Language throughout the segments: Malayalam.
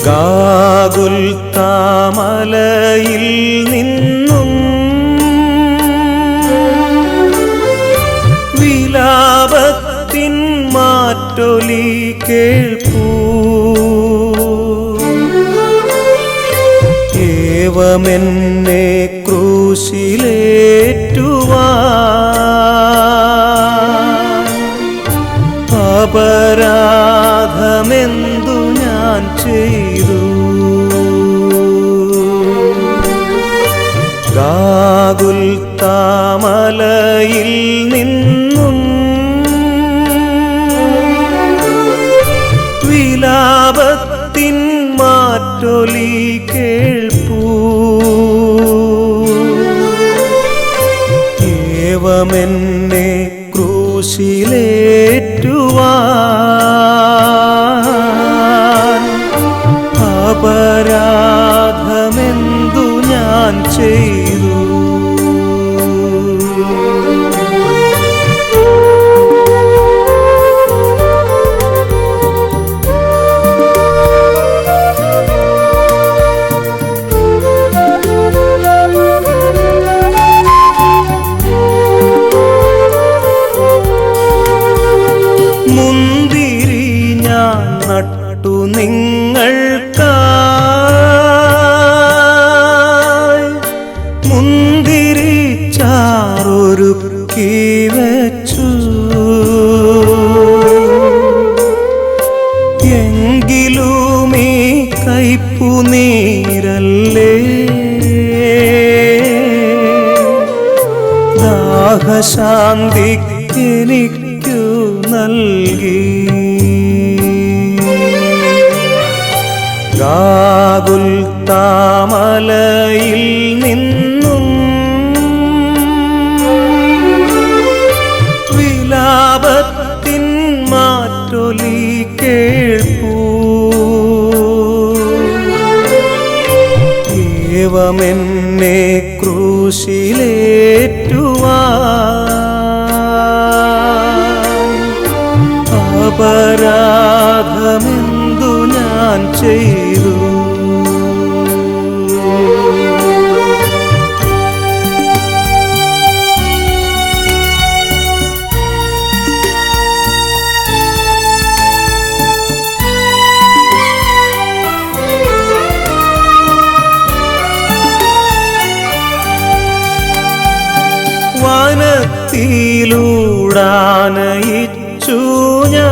ഗാഗുൽത്താമലയിൽ നിന്നും വിലാപത്തിൻ മാറ്റൊലി കേൾപ്പൂ. ഏവമെന്നെ ക്രൂശിലേറ്റുവാൻ അപരാധമെന്തു ഞാൻ ചെയ്തു? ഗാഗുൽത്താമലയിൽ നിന്നും വിലാപത്തിൻ മാറ്റൊലി കേൾപ്പൂ. ഏവമെന്നെ ക്രൂശിലേറ്റുവാൻ അപരാധമെന്തു ഞാൻ ചെയ്തു? മുന്തിരി ഞാൻ നട്ടു നിങ്ങൾക്കായി, മുന്തിരി ചാറൊരുക്കി വച്ചു. എങ്കിലും ഈ കയ്പുനീരല്ലേ ദാഹശാന്തിക്കെനിക്കു നൽകി. ഗാഗുൽത്താമലയിൽ നിന്നും വിലാപത്തിൻ മാറ്റൊലി കേൾപ്പൂ. ഏവമെന്നെ ക്രൂശിലേറ്റുവാൻ അപരാധമെന്തു ഞാൻ ചെയ്തു? വനത്തിലൂടാനയിച്ചു ഞാൻ,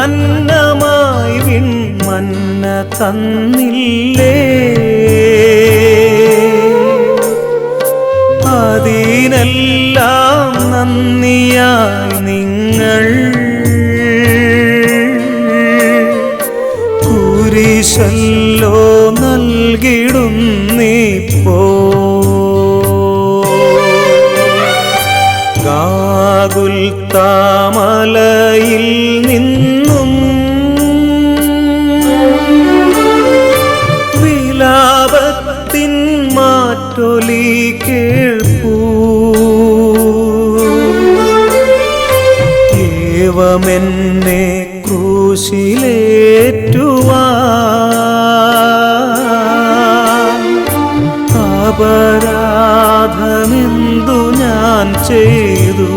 അന്നമായി വിൺമന്ന തന്നില്ലേ. അതിനെല്ലാം നന്ദിയായി നിങ്ങൾ കുരിശല്ലോ നൽകിടുന്നിപ്പോ. ഗാഗുൽത്താമലയിൽ നിന്നും വിലാപത്തിൻ മാറ്റൊലി കേൾപ്പൂ. ഏവമെന്നെ ക്രൂശിലേറ്റുവാൻ അപരാധമെന്തു ഞാൻ ചെയ്തു?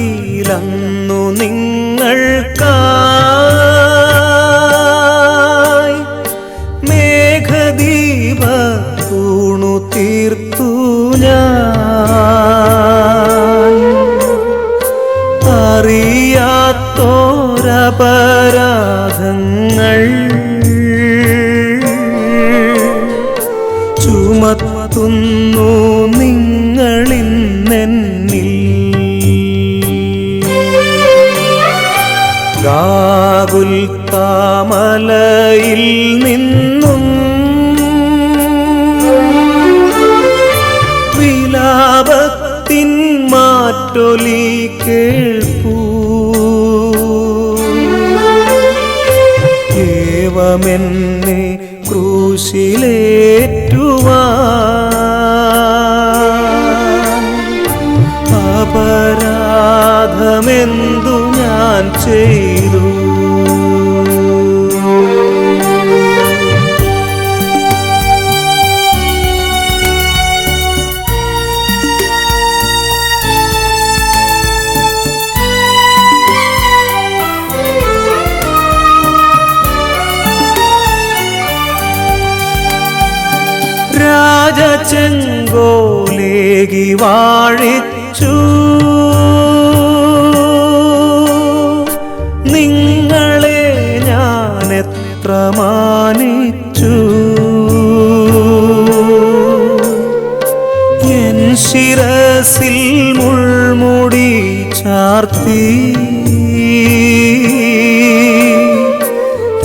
കൊടുങ്കാട്ടിലന്നു നിങ്ങൾക്കായി മേഘദീപത്തൂണു തീർത്തു ഞാൻ. അറിയാത്തോരപരാധങ്ങൾ ചുമത്തുന്നു നിങ്ങളിന്നെന്നിൽ. ഗാഗുൽത്താമലയിൽ നിന്നും മാറ്റൊലി കേൾപ്പൂ. ഏവമെന്നെ ക്രൂശിലേറ്റുവാൻ അപരാധമെന്തു ഞാൻ ചെയ്തു? രാജചെങ്കോലേകി വാഴിച്ചു നിങ്ങളെ ഞാൻ എത്ര മാനിച്ചു. എൻ ശിരസിൽ മുൾമുടി ചാർത്തി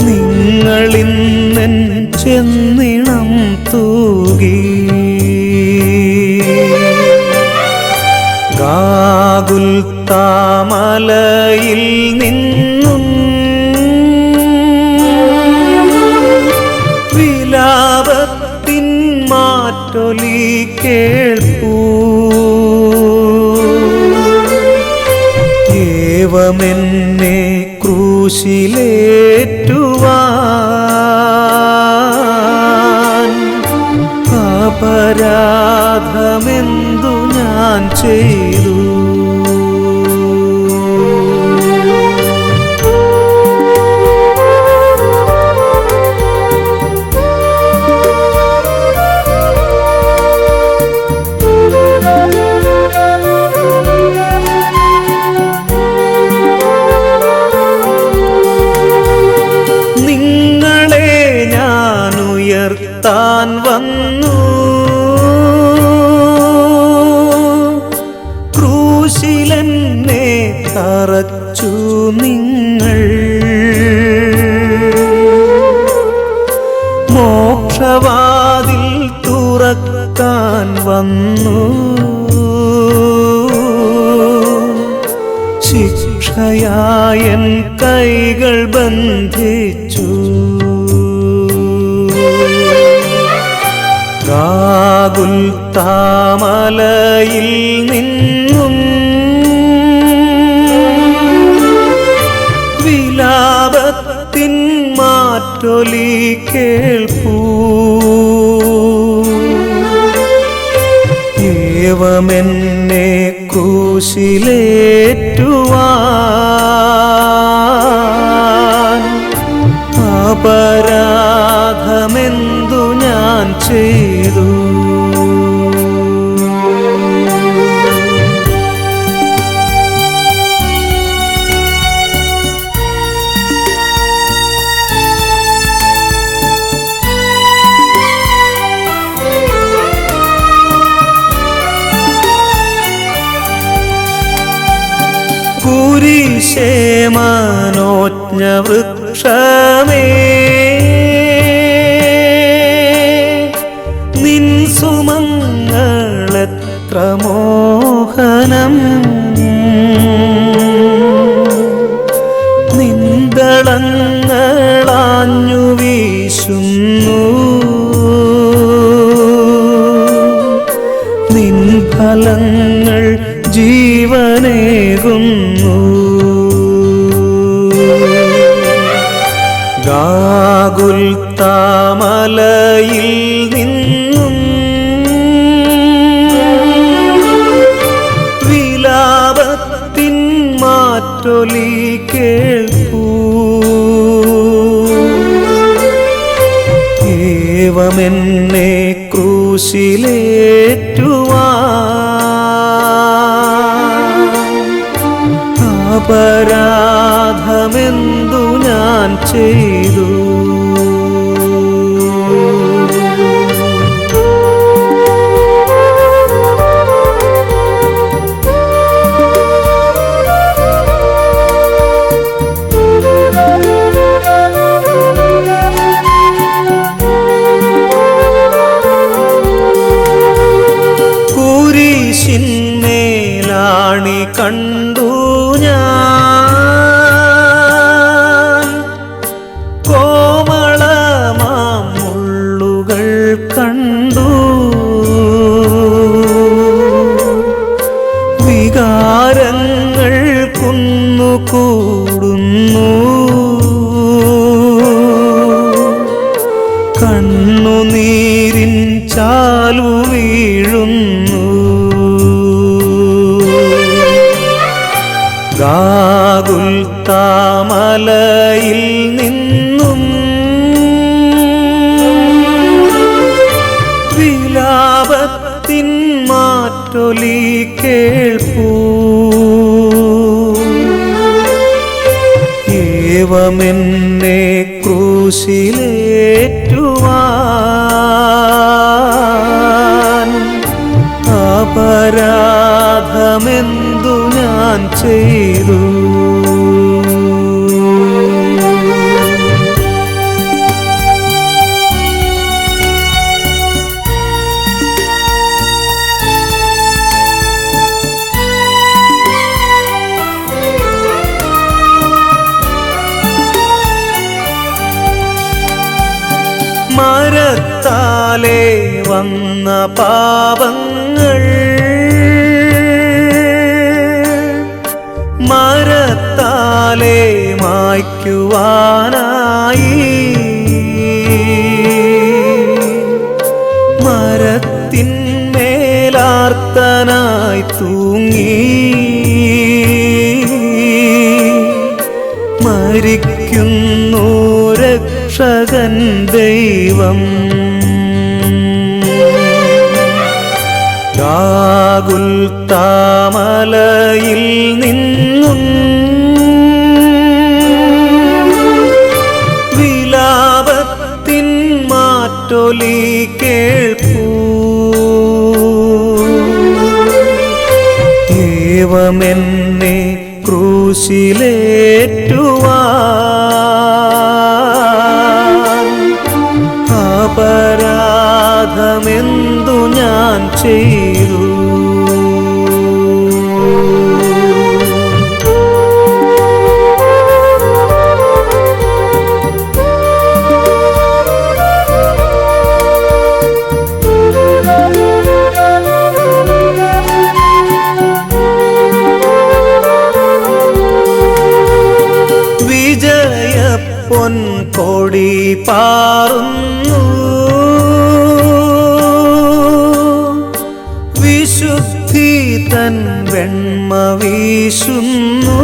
നിങ്ങളിന്നെൻ ചെന്നിണം തൂകി. ഗാഗുൽത്താമലയിൽ നിന്നും വിലാപത്തിൻ മാറ്റൊലി കേൾപ്പൂ. ഏവമെന്നെ ക്രൂശിലേറ്റുവാൻ അപരാധമെന്തു ഞാൻ ചെയ്തു? നിങ്ങളെ ഞാൻ ഉയർത്താൻ വന്നു, ക്രൂശിലെന്നെ തറച്ചു നിങ്ങൾ. മോക്ഷവാതിൽ തുറക്കാൻ വന്നു, ശിക്ഷയായൻ കൈകൾ ബന്ധിച്ചു. ഗാഗുൽത്താമലയിൽ നിന്നും വിലാപത്തിൻ മാറ്റൊലി കേൾപ്പൂ. ഏവമെന്നെ ക്രൂശിലേറ്റുവാൻ അപരാധമെന്തു ഞാൻ ചെയ്തു? കുരിശേ മനോജ്ഞ വൃക്ഷമേ, നിൻ സുമങ്ങളെത്ര മോഹനം. നിന്ദളങ്ങളാഞ്ഞു വീശുന്നു, നിൻ ഫലങ്ങൾ ജീവനേകുന്നു. ഗാഗുൽത്താമലയിൽ നിന്നും വിലാപത്തിൻ മാറ്റൊലി കേൾപ്പൂ. ഏവമെന്നെ ക്രൂശിലേറ്റുവാൻ അപരാധമെന്തു ഞാൻ ചെയ്തു? കുരിശിന്മേലാണി കണ്ടു ഞാൻ കോമളമാം മുള്ളുകൾ കണ്ടു വികാരങ്ങൾ കുന്നുകൂടുന്നു കണ്ണുനീരിൻ ചാലു വീഴുന്നു ഗാഗുൽത്താമലയിൽ നിന്നും വിലാപത്തിൻ മാറ്റൊലി കേൾപ്പൂ ഏവമെന്നെ ക്രൂശിലേറ്റുവാൻ അപരാധമെന്തു ഞാൻ ചെയ്തു മരത്താലേ വന്ന പാപങ്ങൾ മരത്താലേ മായ്ക്കുവാനായി മരത്തിന്മേലാർത്തനായി തൂങ്ങി മരിക്കുന്നു രക്ഷകൻ ദൈവം ഗാഗുൽത്താമലയിൽ നിന്നും വിലാപത്തിൻ മാറ്റൊലി കേൾപ്പൂ ഏവമെന്നെ ക്രൂശിലേറ്റുവാൻ അപരാധമെന്തു ഞാൻ ചെയ്തു പൊൻകൊടി പാറുന്നു വിശുദ്ധി തൻ വെണ്മ വീശുന്നു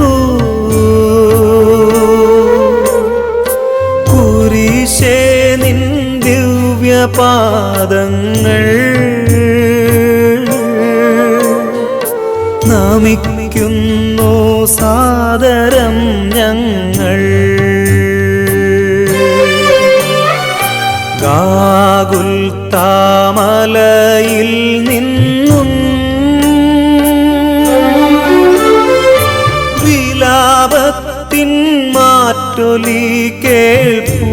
കുരിശേ നിൻ ദിവ്യപാദങ്ങൾ നമിക്കുന്നു സാദരം ഞങ്ങൾ ഗാഗുൽത്താമലയിൽ നിന്നും വിലാപത്തിൻ മാറ്റൊലി കേൾപ്പൂ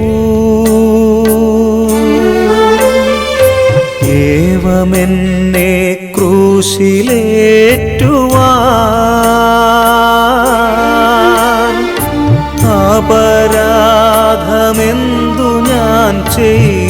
ഏവമെന്നെ ക്രൂശിലേറ്റുവാൻ അപരാധമെന്തു ഞാൻ ചെയ്തു